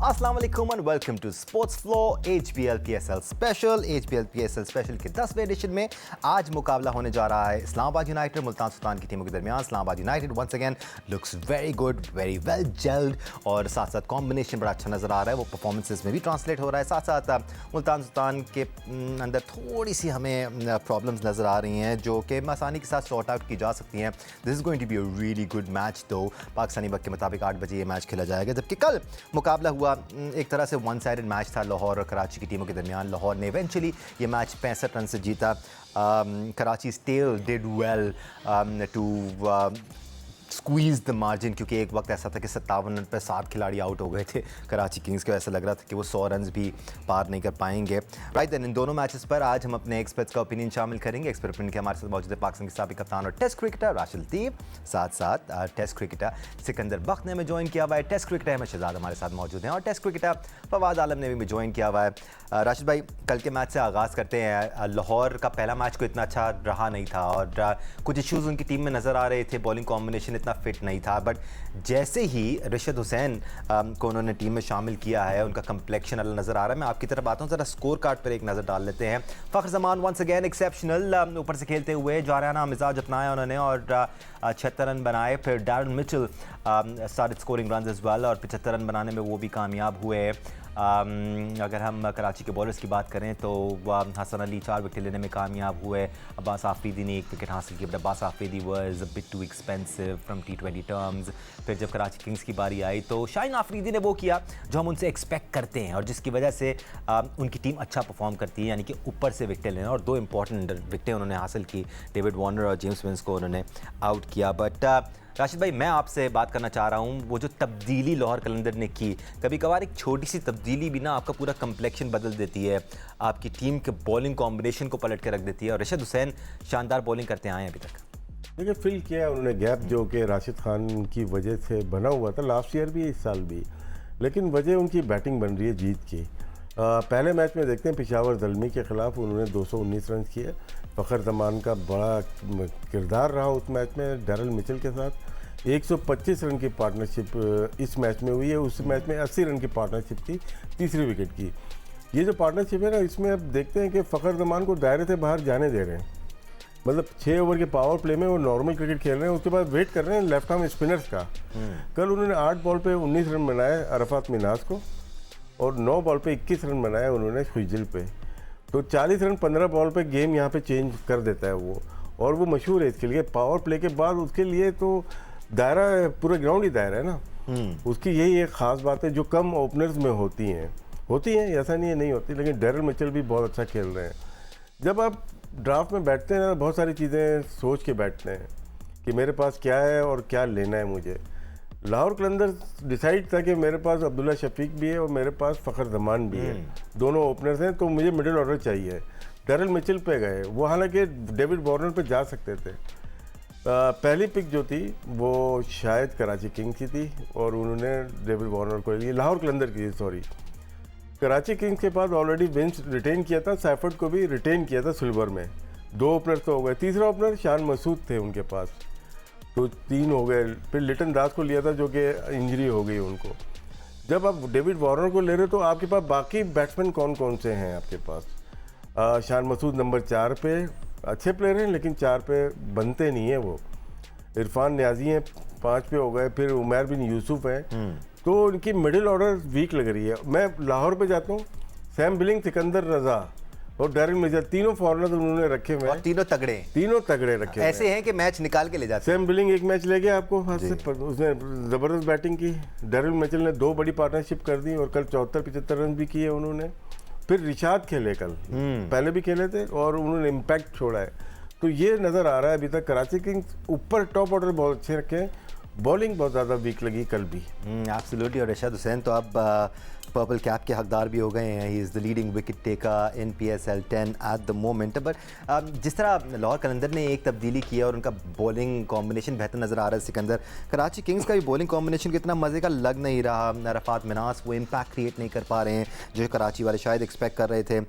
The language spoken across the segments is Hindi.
अस्सलाम वालेकुम and welcome to sports flow HBL PSL special के 10वें एडिशन में आज मुकाबला होने जा रहा है इस्लामाबाद यूनाइटेड मुल्तान सुल्तान की टीमों के दरमियान। Islamabad United once again looks very good, very well gelled और साथ साथ कॉम्बिनेशन बड़ा अच्छा नज़र आ रहा है, वो परफॉर्मेंसेस में भी ट्रांसलेट हो रहा है। साथ साथ मुल्तान सुल्तान के अंदर थोड़ी सी हमें प्रॉब्लम्स नज़र आ रही हैं जो कि आसानी के साथ सॉर्ट आउट की जा सकती हैं। This is going to be a really good match. तो पाकिस्तानी वक्त के मुताबिक 8 बजे ये मैच खेला जाएगा, जबकि कल मुकाबला हुआ एक तरह से वन साइडेड मैच था लाहौर और कराची की टीमों के दरमियान। लाहौर ने इवेंचुअली ये मैच 65 रन से जीता। Karachi still did well to squeeze the margin, क्योंकि एक वक्त ऐसा था कि 57 रन पर 7 खिलाड़ी आउट हो गए थे कराची किंग्स के। ऐसा लग रहा था कि वो 100 रन भी पार नहीं कर पाएंगे। राइट देन इन दोनों मैचेस पर आज हम अपने एक्सपर्ट्स का ओपिनियन शामिल करेंगे। एक्सपर्ट ओपिनियन के हमारे साथ मौजूद है पाकिस्तान के साबिक कप्तान और टेस्ट क्रिकेटर राशिद लतीफ़, साथ साथ टेस्ट क्रिकेटर सिकंदर बख्त ने हमें ज्वाइन किया हुआ है। टेस्ट क्रिकेटर अहमद शहजाद हमारे साथ मौजूद हैं और टेस्ट क्रिकेटर फवाद आलम ने भी ज्वाइन किया हुआ है। राशिद भाई, कल के मैच से आगाज़ करते हैं। लाहौर का पहला मैच को इतना अच्छा रहा नहीं था और कुछ इश्यूज़ उनकी टीम में नज़र आ रहे थे। बॉलिंग कॉम्बिनेशन इतना फिट नहीं था, बट जैसे ही रिशद हुसैन को उन्होंने टीम में शामिल किया है उनका कंप्लेक्शन अलग नज़र आ रहा है। मैं आपकी तरफ आता हूँ, ज़रा स्कोर कार्ड पर एक नज़र डाल लेते हैं। फ़ख्र जमान वंस अगेन एक्सेप्शनल ऊपर से खेलते हुए जाराना मिजाज अपनाया उन्होंने और 76 रन बनाए। फिर Darren Mitchell started scoring run as well और 75 रन बनाने में वो भी कामयाब हुए। अगर हम कराची के बॉलर्स की बात करें तो हसन अली 4 विकेट लेने में कामयाब हुए। अब्बास आफरीदी ने 1 विकेट हासिल किया, but Abbas Afridi was a bit too expensive from T20 terms. फिर जब कराची किंग्स की बारी आई तो शाहीन आफरीदी ने वो किया जो हम उनसे एक्सपेक्ट करते हैं और जिसकी वजह से उनकी टीम अच्छा परफॉर्म करती है, यानी कि ऊपर से विकेट लेना। और 2 इंपॉर्टेंट विकेटें उन्होंने हासिल की, डेविड वार्नर और जेम्स विंस को उन्होंने आउट किया। बट राशिद भाई, मैं आपसे बात करना चाह रहा हूँ वो जो तब्दीली लाहौर कलंदर ने की, कभी कभार एक छोटी सी तब्दीली भी ना आपका पूरा कंप्लेक्शन बदल देती है, आपकी टीम के बॉलिंग कॉम्बिनेशन को पलट के रख देती है। और रिशद हुसैन शानदार बॉलिंग करते आए हैं अभी तक। देखिए, फिल किया उन्होंने गैप जो कि राशिद खान की वजह से बना हुआ था लास्ट ईयर भी, इस साल भी, लेकिन वजह उनकी बैटिंग बन रही है जीत की। पहले मैच में देखते हैं पेशावर ज़ल्मी के ख़िलाफ़ उन्होंने 219 रन किए। फ़ख्र ज़मान का बड़ा किरदार रहा उस मैच में डैरल मिचेल के साथ। 125 रन की पार्टनरशिप इस मैच में हुई है। उस मैच में 80 रन की पार्टनरशिप थी तीसरे विकेट की। ये जो पार्टनरशिप है ना, इसमें अब देखते हैं कि फ़ख्र ज़मान को दायरे से बाहर जाने दे रहे हैं। मतलब 6 ओवर के पावर प्ले में वो नॉर्मल क्रिकेट खेल रहे हैं, उसके बाद वेट कर रहे हैं लेफ्ट आर्म स्पिनर्स का। कल उन्होंने 8 बॉल पे 19 रन बनाए अरफात मिनाज को और 9 बॉल पे 21 रन बनाए उन्होंने खुजल पे। तो 40 रन 15 बॉल पे गेम यहाँ पे चेंज कर देता है वो, और वो मशहूर है इसके लिए। पावर प्ले के बाद उसके लिए तो दायरा पूरा ग्राउंड ही दायरा है ना। उसकी यही एक ख़ास बात है जो कम ओपनर्स में होती हैं, ऐसा नहीं है नहीं होती, लेकिन डैरल मिचेल भी बहुत अच्छा खेल रहे हैं। जब आप ड्राफ्ट में बैठते हैं ना, बहुत सारी चीज़ें सोच के बैठते हैं कि मेरे पास क्या है और क्या लेना है मुझे। लाहौर कलंदर डिसाइड था कि मेरे पास अब्दुल्ला शफीक भी है और मेरे पास फ़ख्र ज़मान भी है, दोनों ओपनर्स हैं, तो मुझे मिडिल ऑर्डर चाहिए। डैरल मिचेल पे गए वो, हालांकि डेविड वार्नर पे जा सकते थे। पहली पिक जो थी वो शायद कराची किंग्स की थी और उन्होंने डेविड वार्नर को लिए, लाहौर कलंदर की सॉरी। कराची किंग्स के पास ऑलरेडी विंस रिटेन किया था, सैफर्ड को भी रिटेन किया था सिल्वर में। 2 ओपनर तो हो गए, तीसरा ओपनर शान मसूद थे उनके पास, तो 3 हो गए। फिर लिटन दास को लिया था जो कि इंजरी हो गई उनको। जब आप डेविड वार्नर को ले रहे हो तो आपके पास बाकी बैट्समैन कौन कौन से हैं आपके पास? शान मसूद नंबर 4 पे अच्छे प्लेयर हैं, लेकिन 4 पे बनते नहीं है वो। इरफान न्याजी हैं 5 पे हो गए, फिर उमर बिन यूसुफ हैं, तो उनकी मिडिल ऑर्डर वीक लग रही है। मैं लाहौर पे जाता हूँ, सैम बिलिंग, सिकंदर रजा और डैरल मिचेल, तीनों फॉरनर्स उन्होंने रखे हुए हैं। तीनों तगड़े रखे ऐसे हैं कि मैच निकाल के ले जाते हैं। सैम बिलिंग एक मैच ले गया आपको हाथ से, उसने ज़बरदस्त बैटिंग की। डैरल मिचेल ने 2 बड़ी पार्टनरशिप कर दी और कल 74-75 रन भी किए उन्होंने। फिर रिशाद खेले कल, पहले भी खेले थे और उन्होंने इम्पैक्ट छोड़ा है। तो ये नज़र आ रहा है अभी तक कराची किंग्स ऊपर टॉप ऑर्डर बहुत अच्छे रखे हैं, बॉलिंग बहुत ज़्यादा वीक लगी कल भी। एब्सोल्युटली। और रिशद हुसैन तो अब पर्पल कैप के हकदार भी हो गए हैं। He is the leading wicket taker in PSL 10 at the moment. But जिस तरह लाहौर कलंदर ने एक तब्दीली की है और उनका बॉलिंग कॉम्बिनेशन बेहतर नज़र आ रहा है सिकंदर, कराची किंग्स का भी बॉलिंग कॉम्बिनेशन कितना मज़े का लग नहीं रहा। अरफात मिनास वो इम्पैक्ट क्रिएट नहीं कर पा रहे हैं जो कराची वाले शायद एक्सपेक्ट कर रहे थे।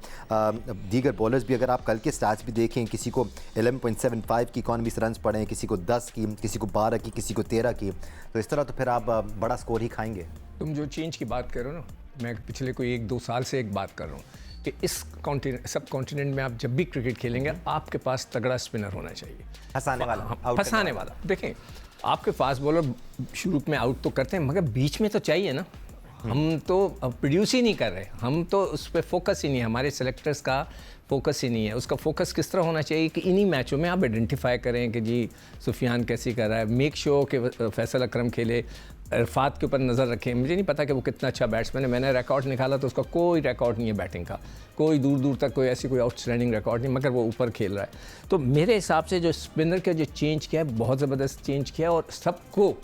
दीगर बॉलर्स भी अगर आप कल के स्टैट्स भी देखें, किसी को 11.75 की इकॉनमीज रन पड़े हैं, किसी को 10 की, किसी को 12 की, किसी को 13 की, तो इस तरह तो फिर आप बड़ा स्कोर ही खाएंगे। तुम जो चेंज की बात कर रहे हो ना, मैं पिछले कोई 1-2 साल से एक बात कर रहा हूँ कि इस सब कॉन्टिनेंट में आप जब भी क्रिकेट खेलेंगे आपके पास तगड़ा स्पिनर होना चाहिए, फंसाने वाला। देखें, आपके फास्ट बॉलर शुरू में आउट तो करते हैं मगर बीच में तो चाहिए ना। हम तो प्रोड्यूस ही नहीं कर रहे, हम तो उस पर फोकस ही नहीं है, हमारे सेलेक्टर्स का फोकस ही नहीं है। उसका फोकस किस तरह होना चाहिए कि इन्हीं मैचों में आप आइडेंटिफाई करें कि जी सुफियान कैसी कर रहा है, मेक श्योर कि फैसल अकरम खेले, इरफात के ऊपर नज़र रखें। मुझे नहीं पता कि वो कितना अच्छा बैट्समैन है, मैंने रिकॉर्ड निकाला तो उसका कोई रिकॉर्ड नहीं है बैटिंग का, कोई दूर दूर तक कोई ऐसी कोई आउटस्टैंडिंग रिकॉर्ड नहीं, मगर वो ऊपर खेल रहा है। तो मेरे हिसाब से जो स्पिनर का जो चेंज किया है बहुत ज़बरदस्त चेंज किया है, और सबको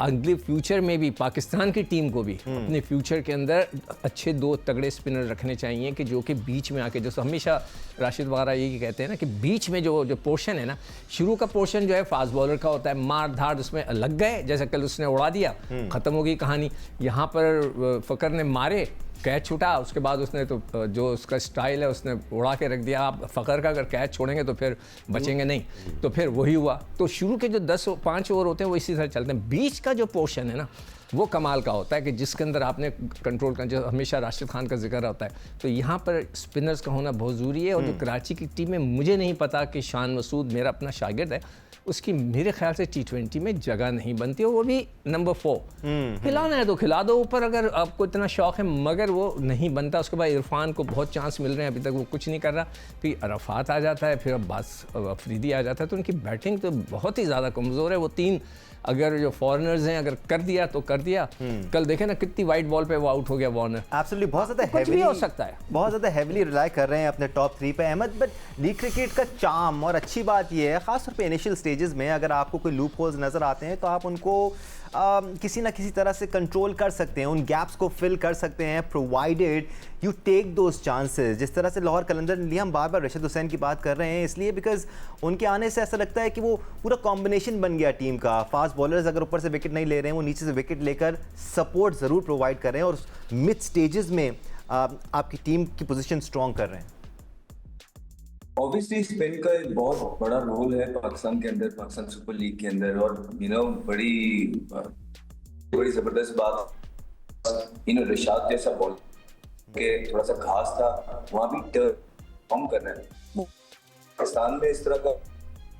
अगले फ्यूचर में भी पाकिस्तान की टीम को भी अपने फ्यूचर के अंदर अच्छे 2 तगड़े स्पिनर रखने चाहिए कि जो कि बीच में आके, जो हमेशा राशिद वगैरह यही कहते हैं ना कि बीच में जो पोर्शन है ना, शुरू का पोर्शन जो है फास्ट बॉलर का होता है, मार धाड़ उसमें लग गए, जैसे कल उसने उड़ा दिया, ख़त्म हो गई कहानी। यहाँ पर फ़कर ने मारे, कैच छूटा, उसके बाद उसने तो जो उसका स्टाइल है उसने उड़ा के रख दिया। आप फ़कर का अगर कैच छोड़ेंगे तो फिर बचेंगे नहीं, तो फिर वही हुआ। तो शुरू के जो 5 ओवर होते हैं वो इसी तरह चलते हैं। बीच का जो पोर्शन है ना वो कमाल का होता है कि जिसके अंदर आपने कंट्रोल कर, जो हमेशा राशिद खान का जिक्र होता है, तो यहाँ पर स्पिनर्स का होना बहुत ज़रूरी है। और जो कराची की टीम में मुझे नहीं पता कि शान मसूद मेरा अपना शागिर्द है, उसकी मेरे ख्याल से T20 में जगह नहीं बनती है, वो भी नंबर 4। खिलाना है तो खिला दो ऊपर अगर आपको इतना शौक़ है, मगर वो नहीं बनता। उसके बाद इरफान को बहुत चांस मिल रहे हैं, अभी तक वो कुछ नहीं कर रहा। फिर अरफात आ जाता है, फिर अब्बास अफरीदी आ जाता है, तो उनकी बैटिंग तो बहुत ही ज़्यादा कमज़ोर है। वो 3 अगर जो फॉरेनर्स हैं अगर कर दिया तो कर दिया। कल देखें ना कितनी वाइट बॉल पे वो आउट हो गया वार्नर। एब्सोल्युटली, बहुत ज़्यादा कुछ भी हो सकता है, बहुत ज़्यादा हेवीली रिलाई कर रहे हैं अपने टॉप 3 पे अहमद। बट लीग क्रिकेट का चार्म और अच्छी बात ये है, ख़ासतौर पे इनिशियल स्टेजेस में अगर आपको कोई लूप होल्स नज़र आते हैं तो आप उनको किसी ना किसी तरह से कंट्रोल कर सकते हैं, उन गैप्स को फिल कर सकते हैं, provided you take those chances. जिस तरह से लाहौर कलंदर ने लिया, हम बार बार रशीद हुसैन की बात कर रहे हैं इसलिए बिकॉज उनके आने से ऐसा लगता है कि वो पूरा कॉम्बिनेशन बन गया टीम का। फास्ट बॉलर्स अगर ऊपर से विकेट नहीं ले रहे हैं, वो नीचे से विकेट लेकर सपोर्ट ज़रूर प्रोवाइड कर रहे हैं और मिड स्टेजेस में आपकी टीम की पोजीशन स्ट्रॉन्ग कर रहे हैं। ऑब्वियसली स्पिन का एक बहुत बड़ा रोल है पाकिस्तान के अंदर, पाकिस्तान सुपर लीग के अंदर। और बड़ी जबरदस्त बात, रिशाद जैसा बॉल के थोड़ा सा घास था वहां भी टर्न कर रहा है। पाकिस्तान में इस तरह का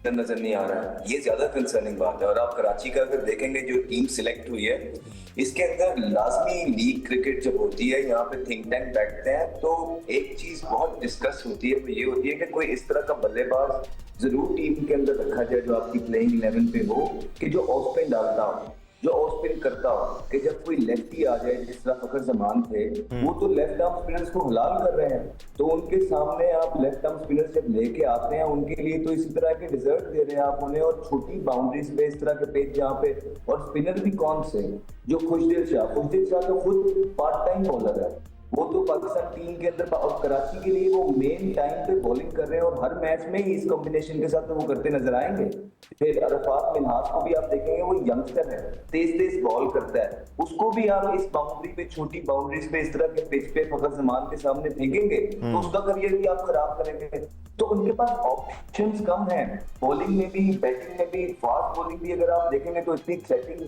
नजर नहीं आ रहा है, ये ज्यादा कंसर्निंग बात है। और आप कराची का अगर देखेंगे जो टीम सिलेक्ट हुई है, इसके अंदर लाजमी लीग क्रिकेट जब होती है, यहाँ पे थिंक टैंक बैठते हैं, तो एक चीज बहुत डिस्कस होती है, वो ये होती है कि कोई इस तरह का बल्लेबाज जरूर टीम के अंदर रखा जाए जो आपकी प्लेइंग 11 पे हो, कि जो ऑफ स्पिन डालता हो, जो ऑफ स्पिन करता हो, कि जब कोई लेफ्टी आ जाए जिस तरह फखर जमान थे, वो तो लेफ्ट आर्म स्पिनर्स को हलाल कर रहे हैं, तो उनके सामने आप लेफ्ट आर्म स्पिनर्स जब लेके आते हैं उनके लिए तो इसी तरह के डिजर्ट दे रहे हैं आप उन्हें। और छोटी बाउंड्रीज पे इस तरह के पेज जहाँ पे, और स्पिनर भी कौन से, जो खुशदिल शाह तो खुद पार्ट टाइम बॉलर है, वो तो पाकिस्तान टीम के अंदर और कराची के लिए वो मेन टाइम पे बॉलिंग कर रहे हैं और हर मैच में ही इस कॉम्बिनेशन के साथ तो वो करते नजर आएंगे। फिर अरफात मिन्हाज को भी आप देखेंगे, वो यंगस्टर है, तेज बॉल करता है, उसको भी आप इस बाउंड्री पे, छोटी बाउंड्रीज पे इस तरह के पिच पे फखर जमान के सामने फेंकेंगे तो उसका करियर भी आप खराब करेंगे। तो उनके पास ऑप्शंस कम है, बॉलिंग में भी, बैटिंग में भी, फास्ट बॉलिंग भी अगर आप देखेंगे तो इतनी सेटिंग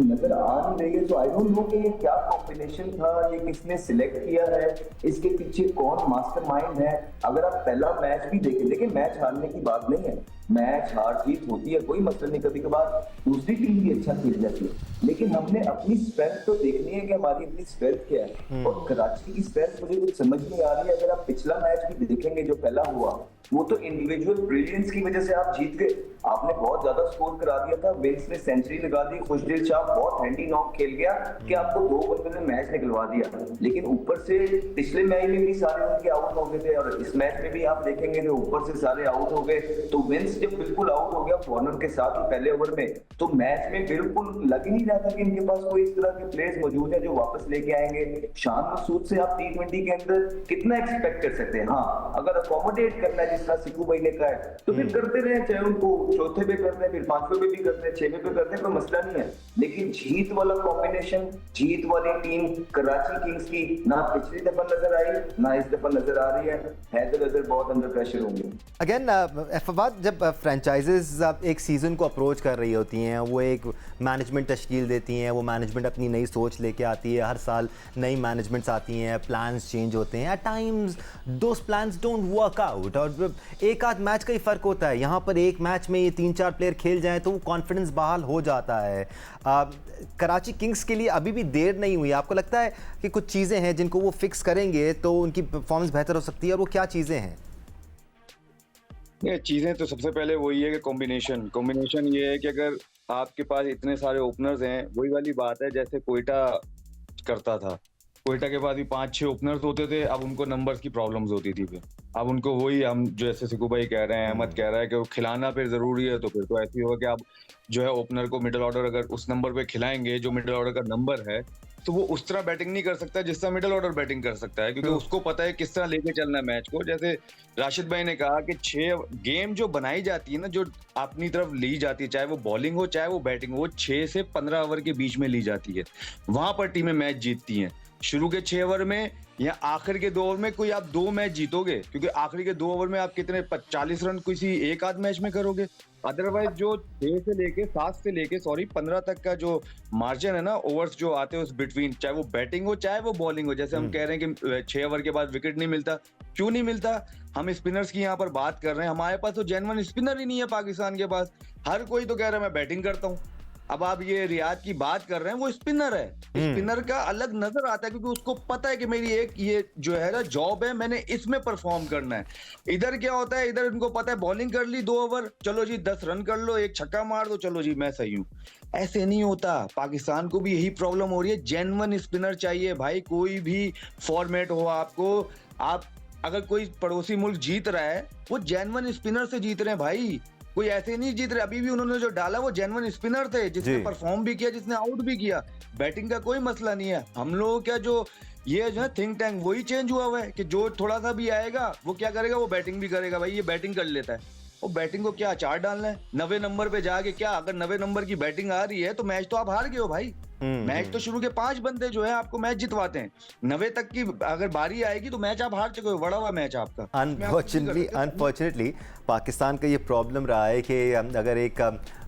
नजर आ नहीं रही है। तो आई डोंट नो कि ये क्या कॉम्बिनेशन था, ये किसने सिलेक्ट किया है, इसके पीछे कौन मास्टरमाइंड है। अगर आप पहला मैच भी देखें, देखिए मैच हारने की बात नहीं है, मैच हार जीत होती है, कोई मसला नहीं, कभी कभार दूसरी टीम भी अच्छा खेल जाती है, लेकिन हमने अपनी स्ट्रेंथ तो देखनी है कि हमारी अपनी स्ट्रेंथ क्या है। और कराची की स्ट्रेंथ मुझे कुछ समझ नहीं आ रही है। अगर आप पिछला मैच भी देखेंगे जो पहला हुआ, वो तो इंडिविजुअल ब्रिलियंस की वजह से आप जीत गए, आपने बहुत ज्यादा स्कोर करा दिया था, विंस ने सेंचुरी लगा दी, खुशदिल शाह बहुत हैंडी नॉक खेल गया कि आपको 2 बंदे में मैच निकलवा दिया। लेकिन ऊपर से पिछले मैच में भी सारे उनके आउट हो गए थे और इस मैच में भी आप देखेंगे जो ऊपर से सारे आउट हो गए। तो विंस जब बिल्कुल आउट हो गया वार्नर के साथ ही पहले ओवर में, तो मैच में बिल्कुल लग ही नहीं रहा था कि इनके पास कोई इस तरह के प्लेयर्स मौजूद है जो वापस लेके आएंगे। शान मसूद से आप T20 के अंदर कितना एक्सपेक्ट कर सकते हैं? हाँ, अगर अकोमोडेट करना है जिस जिस तरह सिक्कू भाई ने कहा है, तो फिर करते रहे, चाहे उनको चौथे पे करते हैं, फिर पांचवे पे भी करते हैं, छठवें पे करते हैं, कोई मसला नहीं है। लेकिन जीत वाला कॉम्बिनेशन, जीत वाली टीम कराची किंग्स की ना पिछली दफा नजर आई, ना इस दफा नजर आ रही है। हैदर बहुत अंडर प्रेशर होंगे। अगेन फवाद, जब फ्रेंचाइजेज एक सीज़न को अप्रोच कर रही होती हैं, वो एक मैनेजमेंट तश्कील देती हैं, वो मैनेजमेंट अपनी नई सोच लेके आती है, हर साल नई मैनेजमेंट्स आती हैं, प्लान्स चेंज होते हैं, at times those plans don't work out, और एक आध मैच का ही फ़र्क होता है। यहाँ पर एक मैच में ये 3-4 प्लेयर खेल जाएँ तो वो कॉन्फिडेंस बहाल हो जाता है। कराची किंग्स के लिए अभी भी देर नहीं हुई। आपको लगता है कि कुछ चीज़ें हैं जिनको वो फिक्स करेंगे तो उनकी परफॉर्मेंस बेहतर हो सकती है, और वो क्या चीज़ें हैं? ये चीजें तो सबसे पहले वही है कि कॉम्बिनेशन ये है कि अगर आपके पास इतने सारे ओपनर्स हैं, वही वाली बात है जैसे कोयटा करता था। कोयटा के पास भी 5-6 ओपनर्स होते थे, अब उनको नंबर्स की प्रॉब्लम्स होती थी। फिर अब उनको वही, हम जैसे सिकू भाई कह रहे हैं, अहमद कह रहा है कि वो खिलाना फिर जरूरी है, तो फिर तो ऐसे ही होगा कि आप जो है ओपनर को मिडिल ऑर्डर अगर उस नंबर पे खिलाएंगे जो मिडिल ऑर्डर का नंबर है, तो वो उस तरह बैटिंग नहीं कर सकता जिस तरह मिडिल ऑर्डर बैटिंग कर सकता है, क्योंकि उसको पता है किस तरह लेके चलना है मैच को। जैसे राशिद भाई ने कहा कि 6 गेम जो बनाई जाती है ना, जो अपनी तरफ ली जाती है, चाहे वो बॉलिंग हो चाहे वो बैटिंग हो, वो 6 से 15 ओवर के बीच में ली जाती है। वहां पर टीमें मैच जीतती हैं। शुरू के 6 ओवर में या आखिर के 2 ओवर में कोई आप 2 मैच जीतोगे, क्योंकि आखिरी के 2 ओवर में आप कितने 40 रन किसी एक आध मैच में करोगे। अदरवाइज जो 7 से लेके 15 तक का जो मार्जिन है ना, ओवर्स जो आते हैं उस बिटवीन, चाहे वो बैटिंग हो चाहे वो बॉलिंग हो, जैसे हम कह रहे हैं कि 6 ओवर के बाद विकेट नहीं मिलता, क्यों नहीं मिलता? हम स्पिनर्स की यहाँ पर बात कर रहे हैं, हमारे पास तो जेन्युइन स्पिनर ही नहीं है पाकिस्तान के पास। हर कोई तो कह रहा है मैं बैटिंग करता हूँ। अब आप ये रियाद की बात कर रहे हैं, वो स्पिनर है, स्पिनर का अलग नजर आता है, क्योंकि उसको पता है कि मेरी एक ये जो है ना जॉब है, मैंने इसमें परफॉर्म करना है। इधर क्या होता है, इधर इनको पता है बॉलिंग कर ली 2 ओवर, चलो जी 10 रन कर लो, एक छक्का मार दो, चलो जी मैं सही हूं। ऐसे नहीं होता। पाकिस्तान को भी यही प्रॉब्लम हो रही है, जेन्युइन स्पिनर चाहिए भाई। कोई भी फॉर्मेट हो आपको, आप अगर कोई पड़ोसी मुल्क जीत रहा है, वो जेन्युइन स्पिनर से जीत रहे हैं भाई, कोई ऐसे नहीं जीत रहे। अभी भी उन्होंने जो डाला वो जेन्युइन स्पिनर थे, जिसने परफॉर्म भी किया, जिसने आउट भी किया। बैटिंग का कोई मसला नहीं है। हम लोगों का जो ये जो है थिंक टैंक, वही चेंज हुआ है कि जो थोड़ा सा भी आएगा वो क्या करेगा, वो बैटिंग भी करेगा। भाई ये बैटिंग कर लेता है, वो बैटिंग को क्या अचार डालना है 90 नंबर पे जाके? क्या अगर 90 नंबर की बैटिंग आ रही है तो मैच तो आप हार गए हो भाई। मैच तो शुरू के 5 बंदे जो है आपको मैच जितवाते हैं, 90 तक की अगर बारी आएगी तो मैच आप हार चुके हो, बड़ा हुआ मैच आपका। अनफॉर्चुनेटली पाकिस्तान का ये प्रॉब्लम रहा है कि अगर एक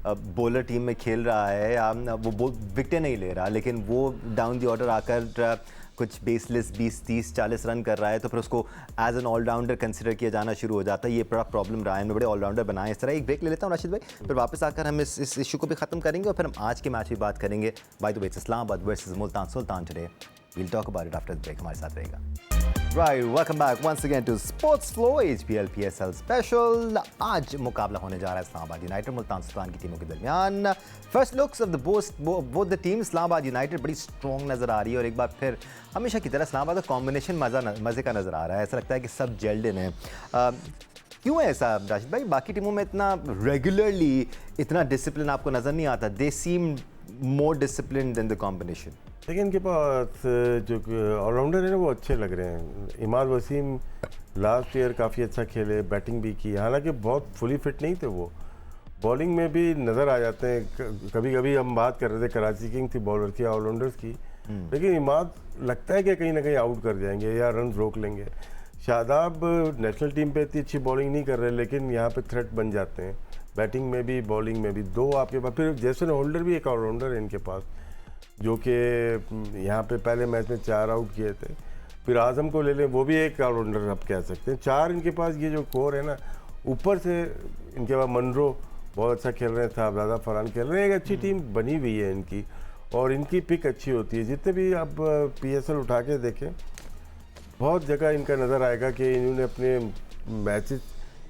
बॉलर टीम में खेल रहा है, वो विकेटें नहीं ले रहा, लेकिन वो डाउन द ऑर्डर आकर कुछ बेसलेस 20-30-40 रन कर रहा है, तो फिर उसको एज एन ऑलराउंडर कंसिडर किया जाना शुरू हो जाता है। ये बड़ा प्रॉब्लम रहा है, हमने बड़े ऑलराउंडर बनाए। इस तरह एक ब्रेक ले लेता हूँ राशिद भाई, फिर वापस आकर हम इस इशू को भी ख़त्म करेंगे और फिर हम आज के मैच की बात करेंगे। By the way, Islamabad versus Multan Sultan today. We'll talk about it after the break. हमारे साथ रहेगा। Right, welcome back once again to Sports Flow HPL PSL Special। आज मुकाबला होने जा रहा है इस्लामाबाद यूनाइटेड मुल्तान सुल्तान की टीमों के दरमियान। First looks of the both the team, Islamabad United बड़ी स्ट्रॉन्ग नज़र आ रही है, और एक बार फिर हमेशा की तरह इस्लामाबाद का कॉम्बिनेशन मज़े का नज़र आ रहा है। ऐसा लगता है कि सब जेल्ड इन है। क्यों है ऐसा राशिद भाई? बाकी टीमों में इतना रेगुलरली इतना डिसिप्लिन आपको नज़र नहीं आता। They seem more discipline than the combination. लेकिन इनके पास जो ऑलराउंडर है ना, वो अच्छे लग रहे हैं। इमाद वसीम लास्ट ईयर काफ़ी अच्छा खेले, बैटिंग भी की, हालांकि बहुत फुली फिट नहीं थे वो। बॉलिंग में भी नज़र आ जाते हैं। कभी कभी हम बात कर रहे थे कराची किंग थी बॉलर की, ऑलराउंडर्स की, लेकिन इमाद लगता है कि कहीं ना कहीं आउट कर जाएंगे या रन रोक लेंगे। शादाब नेशनल टीम पे इतनी अच्छी बॉलिंग नहीं कर रहे, लेकिन यहाँ पे थ्रेट बन जाते हैं, बैटिंग में भी बॉलिंग में भी। 2 आपके पास, फिर जैसन होल्डर भी एक ऑलराउंडर है इनके पास, जो कि यहाँ पे पहले मैच में 4 आउट किए थे। फिर आज़म को ले लें, वो भी एक ऑलराउंडर आप कह सकते हैं। 4 इनके पास ये जो कोर है ना, ऊपर से इनके पास मनरो बहुत अच्छा खेल रहे हैं, साहबजादा फरहान खेल रहे हैं। एक अच्छी टीम बनी हुई है इनकी, और इनकी पिक अच्छी होती है। जितने भी आप PSL उठा के देखें, बहुत जगह इनका नज़र आएगा कि इन्होंने अपने मैचेस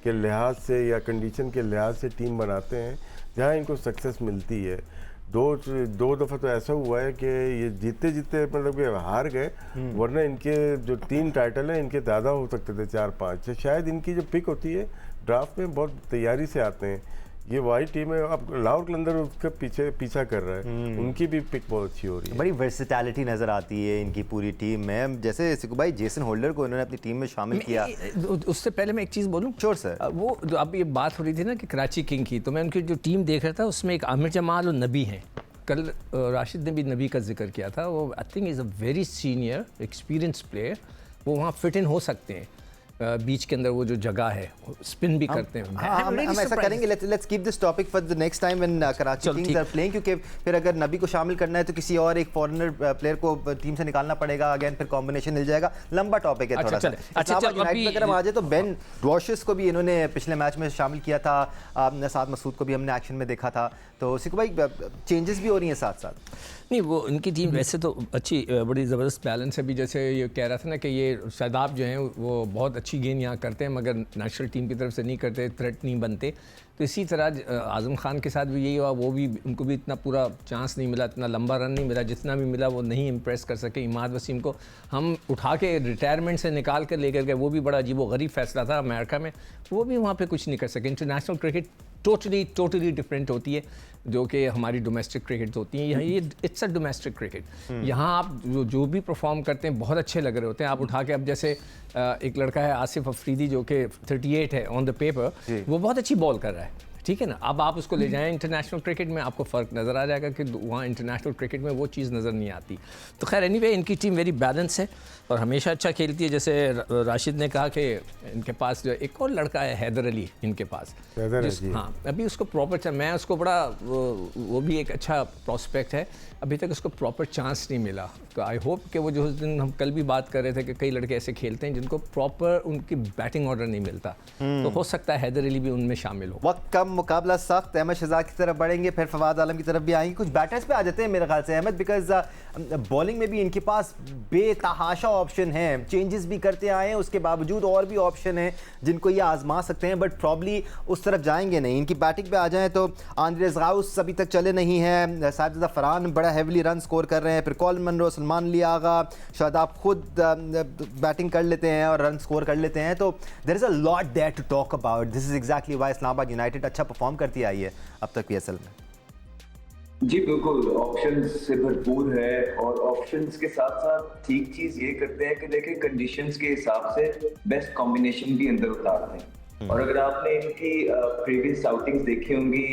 के लिहाज से या कंडीशन के लिहाज से टीम बनाते हैं जहाँ इनको सक्सेस मिलती है। दो दफ़ा तो ऐसा हुआ है कि ये जीतते जीतते मतलब कि हार गए, वरना इनके जो 3 टाइटल हैं इनके ज़्यादा हो सकते थे, 4-5। शायद इनकी जो पिक होती है ड्राफ्ट में बहुत तैयारी से आते हैं ये वही टीम है। अब लाहौर कलंदर उसके पीछा कर रहा है, उनकी भी पिक बहुत अच्छी हो रही है। बड़ी वर्सेटैलिटी नज़र आती है इनकी पूरी टीम में। जैसे सिकू भाई जेसन होल्डर को इन्होंने अपनी टीम में शामिल किया। उससे पहले मैं एक चीज़ बोलूँ। Sure sir. वो जो अब ये बात हो रही थी ना कि कराची किंग की, तो मैं उनकी जो टीम देख रहा था उसमें एक आमिर जमाल और नबी हैं। कल राशिद ने भी नबी का जिक्र किया था। वो I think is a very senior experience player. वो वहाँ फिट इन हो सकते हैं। बीच के अंदर वो जो जगह है, स्पिन भी करते हैं। हम ऐसा करेंगे, let's keep this topic for the next time when Karachi Kings are playing, क्योंकि फिर अगर नबी को शामिल करना है तो किसी और एक फॉरेनर प्लेयर को टीम से निकालना पड़ेगा। अगेन फिर कॉम्बिनेशन मिल जाएगा। लंबा टॉपिक है थोड़ा सा। इस्लामाबाद यूनाइटेड अगर हम आ जाए तो बेन रॉशेस को भी इन्होंने पिछले मैच में शामिल किया था। साद मसूद को भी हमने एक्शन में देखा था। तो सिकू भाई चेंजेस भी हो रही हैं साथ साथ। नहीं, वो इनकी टीम वैसे तो अच्छी, बड़ी ज़बरदस्त बैलेंस है। भी जैसे ये कह रहा था ना कि ये शादाब जो हैं वो बहुत अच्छी गेंद यहाँ करते हैं, मगर नेशनल टीम की तरफ से नहीं करते, थ्रेट नहीं बनते। तो इसी तरह आज़म खान के साथ भी यही हुआ। वो भी, उनको भी इतना पूरा चांस नहीं मिला, इतना लंबा रन नहीं मिला। जितना भी मिला वो नहीं इम्प्रेस कर सके। इमाद वसीम को हम उठा के रिटायरमेंट से निकाल कर लेकर गए, वो भी बड़ा अजीब व गरीब फैसला था अमेरिका में। वो भी वहाँ पर कुछ नहीं कर सके। इंटरनेशनल क्रिकेट टोटली डिफरेंट होती है जो कि हमारी डोमेस्टिक क्रिकेट होती है। ये इट्स अ डोमेस्टिक क्रिकेट। यहाँ आप जो भी परफॉर्म करते हैं बहुत अच्छे लग रहे होते हैं। आप उठा के, अब जैसे एक लड़का है आसिफ अफरीदी जो कि 38 है ऑन द पेपर, वो बहुत अच्छी बॉल कर रहा है, ठीक है ना। अब आप उसको ले जाएं इंटरनेशनल क्रिकेट में, आपको फ़र्क नज़र आ जाएगा कि वहाँ इंटरनेशनल क्रिकेट में वो चीज़ नज़र नहीं आती। तो खैर एनीवे इनकी टीम वेरी बैलेंस है और हमेशा अच्छा खेलती है। जैसे राशिद ने कहा कि इनके पास जो एक और लड़का है हैदर अली इनके पास, हाँ अभी उसको प्रॉपर, मैं उसको बड़ा, वो भी एक अच्छा प्रॉस्पेक्ट है, अभी तक उसको प्रॉपर चांस नहीं मिला। तो आई होप कि वो जो उस दिन हम कल भी बात कर रहे थे कि कई लड़के ऐसे खेलते हैं जिनको प्रॉपर उनकी बैटिंग ऑर्डर नहीं मिलता, तो हो सकता है हैदर अली भी उनमें शामिल हो। वक्त कम, मुकाबला सख्त। अहमद शहजाद की तरफ बढ़ेंगे, फिर फवाद आलम की तरफ भी आएंगे। कुछ बैटर्स पे आ जाते हैं मेरे ख्याल से अहमद, बिकॉज बॉलिंग में भी इनके पास बेतहाशा ऑप्शन हैं। चेंजेस भी करते आए हैं, उसके बावजूद और भी ऑप्शन हैं जिनको ये आजमा सकते हैं, बट प्रॉब्ली उस तरफ जाएंगे नहीं। इनकी बैटिंग पे आ जाएं तो आंद्रेस गाउस अभी तक चले नहीं हैं। साजिदा फरहान बड़ा हेवली रन स्कोर कर रहे हैं। फिर कॉलिन मनरो, सलमान अली आगा, शादाब खुद बैटिंग कर लेते हैं और रन स्कोर कर लेते हैं। तो there is a lot there to talk about. This is exactly why Islamabad United अच्छा परफॉर्म करती आई है अब तक पीएसएल में। जी बिल्कुल, ऑप्शंस से भरपूर है और ऑप्शंस के साथ साथ ठीक चीज ये करते हैं कि देखें कंडीशंस के हिसाब से बेस्ट कॉम्बिनेशन भी अंदर उतारते हैं। और अगर आपने इनकी प्रीवियस आउटिंग्स देखी होंगी,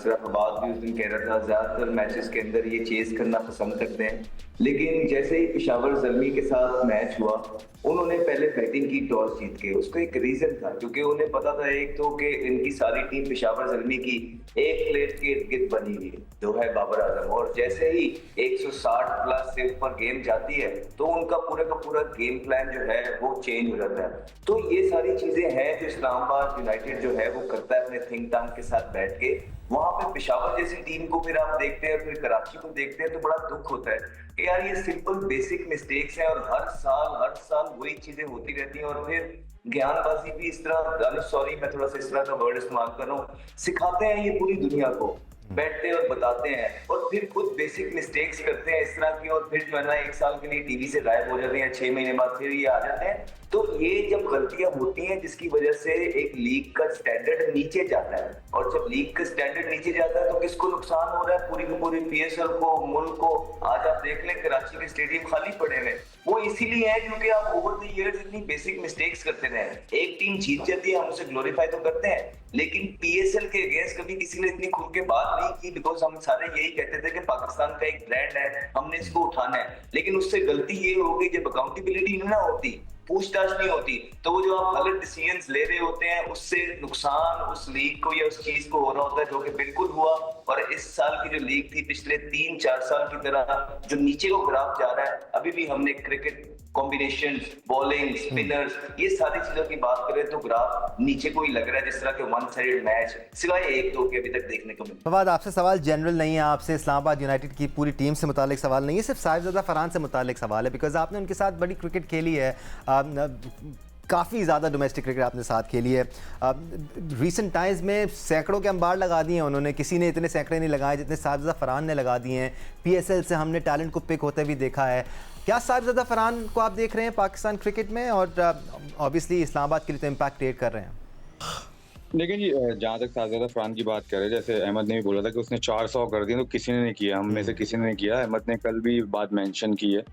सिर्फ आबाद भी उस दिन कह रहा था ज्यादातर मैचेस के अंदर ये चेज करना पसंद करते हैं, लेकिन जैसे ही पेशावर ज़ल्मी के साथ मैच हुआ उन्होंने पहले बैटिंग की टॉस जीत के। उसका एक रीजन था, क्योंकि उन्हें पता था एक तो कि इनकी सारी टीम पेशावर ज़ल्मी की एक प्लेयर के इर्द गिर्द बनी हुई है जो है बाबर आजम, और जैसे ही 160 प्लस से ऊपर गेम जाती है तो उनका पूरा का पूरा गेम प्लान जो है वो चेंज हो जाता है। तो ये सारी चीजें हैं जो इस्लामाबाद यूनाइटेड जो है वो करता है अपने थिंक टैंक के साथ बैठ के। वहां पे पेशावर जैसी टीम को फिर आप देखते हैं, फिर कराची को देखते हैं तो बड़ा दुख होता है कि यार ये सिंपल बेसिक मिस्टेक्स हैं और हर साल वही चीजें होती रहती हैं। और फिर ज्ञानबाजी भी इस तरह, सॉरी मैं थोड़ा सा इस तरह का वर्ड इस्तेमाल कर रहा हूँ, सिखाते हैं ये पूरी दुनिया को, बैठते हैं और बताते हैं और फिर खुद बेसिक मिस्टेक्स करते हैं इस तरह की, और फिर जो है ना 1 साल के लिए टीवी से गायब हो जाते हैं, 6 महीने बाद फिर ये आ जाते हैं। तो ये जब गलतियां होती हैं जिसकी वजह से एक लीग का स्टैंडर्ड नीचे जाता है, और जब लीग का स्टैंडर्ड नीचे जाता है तो किसको नुकसान हो रहा है? पूरी की पूरी पीएसएल को, मुल्क को। आज आप देख लें कराची के स्टेडियम खाली पड़े हुए, वो इसीलिए है क्योंकि आप ओवर द इयर्स इतनी बेसिक मिस्टेक्स करते रहे। एक टीम जीत जाती है, हम उसे ग्लोरीफाई तो करते हैं, लेकिन पीएसएल के अगेंस्ट कभी किसी ने इतनी खुल के बात नहीं की, बिकॉज हम सारे यही कहते थे कि पाकिस्तान का एक ब्रांड है, हमने इसको उठाना है। लेकिन उससे गलती ये हो गई जब अकाउंटेबिलिटी ना होती, पूछताछ नहीं होती, तो वो जो आप गलत डिसीजंस ले रहे होते हैं उससे नुकसान उस लीग को या उस चीज को हो रहा होता है, जो कि बिल्कुल हुआ। और इस साल की जो लीग थी पिछले 3-4 साल की तरह जो नीचे को ग्राफ जा रहा है, अभी भी हमने क्रिकेट कॉम्बिनेशन, बॉलिंग, स्पिनर्स, ये सारी चीजों की बात करें तो ग्राफ नीचे को ही लग रहा है, जिस तरह के वन साइडेड मैच सिवाय 1-2 के अभी तक देखने को मिला। फवाद, आपसे सवाल जनरल नहीं है, आपसे इस्लामाबाद यूनाइटेड की पूरी टीम से मुतालिक सवाल नहीं है, सिर्फ साहिबजादा फरहान से मुतालिक सवाल है, बिकॉज आपने उनके साथ बड़ी क्रिकेट खेली है, काफ़ी ज़्यादा डोमेस्टिक क्रिकेट आपने साथ खेली है। रीसेंट टाइम्स में सैकड़ों के अंबार लगा दिए हैं उन्होंने, किसी ने इतने सैकड़े नहीं लगाए जितने साहिबजादा फरहान ने लगा दिए हैं। पीएसएल से हमने टैलेंट को पिक होते भी देखा है। क्या साहिबजादा फरहान को आप देख रहे हैं पाकिस्तान क्रिकेट में, और ऑब्वियसली इस्लामाबाद के लिए तो इम्पैक्ट क्रिएट कर रहे हैं? लेकिन जी जहाँ तक साजिदा फरहान की बात करें, जैसे अहमद ने भी बोला था कि उसने 400 कर दिए, तो किसी ने नहीं किया, हम में से किसी ने नहीं किया। अहमद ने कल भी बात मेंशन की है।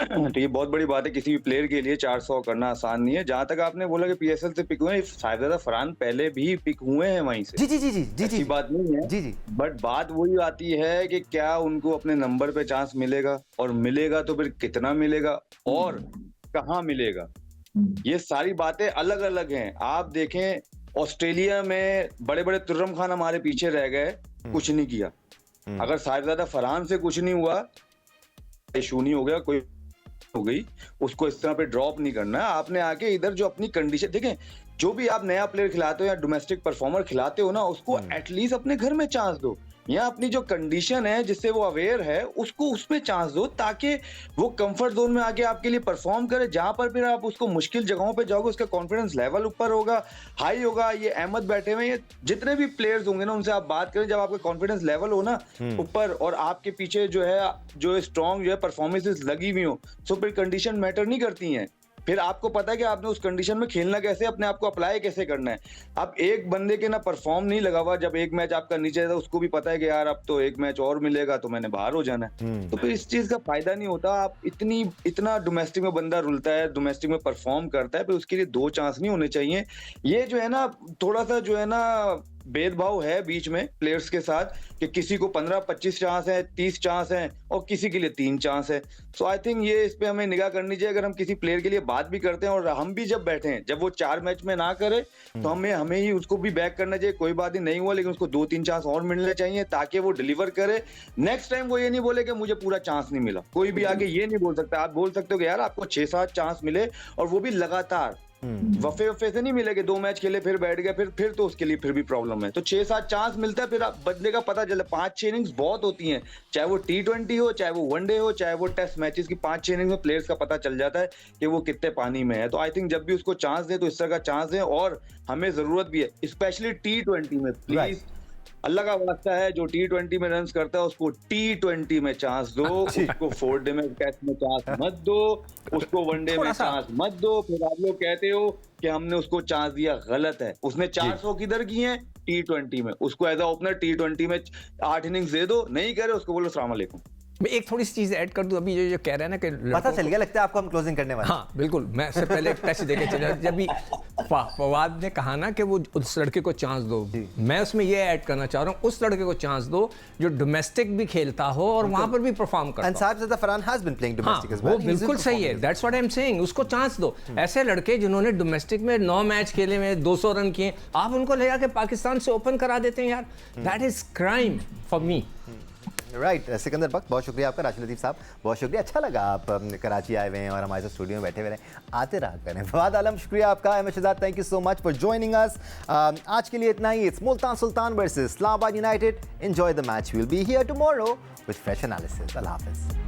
तो ये बहुत बड़ी बात है, किसी भी प्लेयर के लिए 400 करना आसान नहीं है। जहाँ तक आपने बोला कि पीएसएल से पिक हुए हैं, साजिदा फरहान पहले भी पिक हुए हैं वहीं से। जी जी जी जी जी ऐसी जी बात नहीं है। जी जी बट बात वही आती है कि क्या उनको अपने नंबर पे चांस मिलेगा, और मिलेगा तो फिर कितना मिलेगा और कहाँ मिलेगा, ये सारी बातें अलग अलग हैं। आप देखें, ऑस्ट्रेलिया में बड़े बड़े तुर्रम खान हमारे पीछे रह गए, कुछ नहीं किया। अगर साहिबजादा फरहान से कुछ नहीं हुआ, इशू नहीं हो गया, कोई हो गई, उसको इस तरह पे ड्रॉप नहीं करना है। आपने आके इधर जो अपनी कंडीशन देखें, जो भी आप नया प्लेयर खिलाते हो या डोमेस्टिक परफॉर्मर खिलाते हो ना, उसको एटलीस्ट अपने घर में चांस दो, या अपनी जो कंडीशन है जिससे वो अवेयर है उसको उसमें चांस दो, ताकि वो कंफर्ट जोन में आके आपके लिए परफॉर्म करे। जहां पर फिर आप उसको मुश्किल जगहों पे जाओगे, उसका कॉन्फिडेंस लेवल ऊपर होगा, हाई होगा। ये अहमद बैठे हुए, ये जितने भी प्लेयर्स होंगे ना, उनसे आप बात करें, जब आपका कॉन्फिडेंस लेवल हो ना ऊपर, और आपके पीछे जो स्ट्रॉन्ग जो है परफॉर्मेंसेस लगी हुई हो, तो फिर कंडीशन मैटर नहीं करती हैं। फिर आपको पता है कि आपने उस कंडीशन में खेलना कैसे, अपने आप को अप्लाई कैसे करना है। अब एक बंदे के ना परफॉर्म नहीं लगा हुआ, जब एक मैच आपका नीचे था, उसको भी पता है कि यार अब तो एक मैच और मिलेगा तो मैंने बाहर हो जाना है, तो फिर इस चीज का फायदा नहीं होता। आप इतना डोमेस्टिक में बंदा रुलता है, डोमेस्टिक में परफॉर्म करता है, फिर उसके लिए 2 चांस नहीं होने चाहिए। ये जो है ना, थोड़ा सा जो है ना भेदभाव है बीच में प्लेयर्स के साथ, कि किसी को 15-25 चांस है, 30 चांस है, और किसी के लिए 3 चांस है। सो आई थिंक ये इस पे हमें निगाह करनी चाहिए। अगर हम किसी प्लेयर के लिए बात भी करते हैं, और हम भी जब बैठे हैं, जब वो 4 मैच में ना करे, तो हमें ही उसको भी बैक करना चाहिए। कोई बात नहीं हुआ, लेकिन उसको 2-3 चांस और मिलने चाहिए, ताकि वो डिलीवर करे। नेक्स्ट टाइम वो ये नहीं बोले कि मुझे पूरा चांस नहीं मिला। कोई भी आगे ये नहीं बोल सकता। आप बोल सकते हो कि यार आपको 6-7 चांस मिले, और वो भी लगातार, वफे से नहीं मिले कि 2 मैच खेले फिर बैठ गया, फिर तो उसके लिए फिर भी प्रॉब्लम है। तो 6-7 चांस मिलता है, फिर आप बंदे का पता चले। 5-6 इनिंग्स बहुत होती हैं, चाहे वो T20 हो, चाहे वो वनडे हो, चाहे वो टेस्ट मैचेस की 5-6 इनिंग्स में प्लेयर्स का पता चल जाता है कि वो कितने पानी में है। तो आई थिंक जब भी उसको चांस दे, तो इस तरह का चांस दे, और हमें जरूरत भी है, स्पेशली T20 में। प्लीज अल्लाह का वास्ता है, जो T20 में रन्स करता है उसको T20 में चांस दो, उसको 4 डे में टेस्ट में चांस मत दो, उसको वनडे में चांस मत दो। फिर आप लोग कहते हो कि हमने उसको चांस दिया, गलत है। उसने 400 किधर की हैं? T20 में। उसको एज अ ओपनर T20 में 8 इनिंग्स दे दो, नहीं करे उसको बोलो अस्सलाम वालेकुम। मैं एक थोड़ी सी चीज़ ऐड कर दूं। अभी जो कह रहे हैं ना कि पता चल गया, लगता है आपको हम क्लोजिंग करने वाले। हाँ बिल्कुल, मैं इससे पहले एक टच देके चला। जब भी फवाद ने कहा ना कि वो उस लड़के को चांस दो, मैं उसमें ये ऐड करना चाह रहा हूँ, उस लड़के को चांस दो जो डोमेस्टिक भी खेलता हो और वहां पर भी परफॉर्म करता हो। Sahibzada Farhan has been playing domestic as well. वो बिल्कुल सही है, that's what I am saying. उसको चांस दो। ऐसे लड़के जिन्होंने डोमेस्टिक में 9 मैच खेले में 200 रन किए, आप उनको ले जाके पाकिस्तान से ओपन करा देते हैं यार, that is crime for me. Right Sikandar Bakht, बहुत शुक्रिया आपका। राशिद लतीफ़ साहब, बहुत शुक्रिया। अच्छा लगा आप कराची आए हुए हैं और हमारे साथ स्टूडियो में बैठे हुए हैं। आते रहा करें। फवाद आलम, शुक्रिया आपका। Ahmed Shahzad, thank you so much for joining us. आज के लिए इतना ही। It's Multan Sultan versus Islamabad United. Enjoy the match. We will be here tomorrow with fresh analysis. अल्लाह हाफिज़।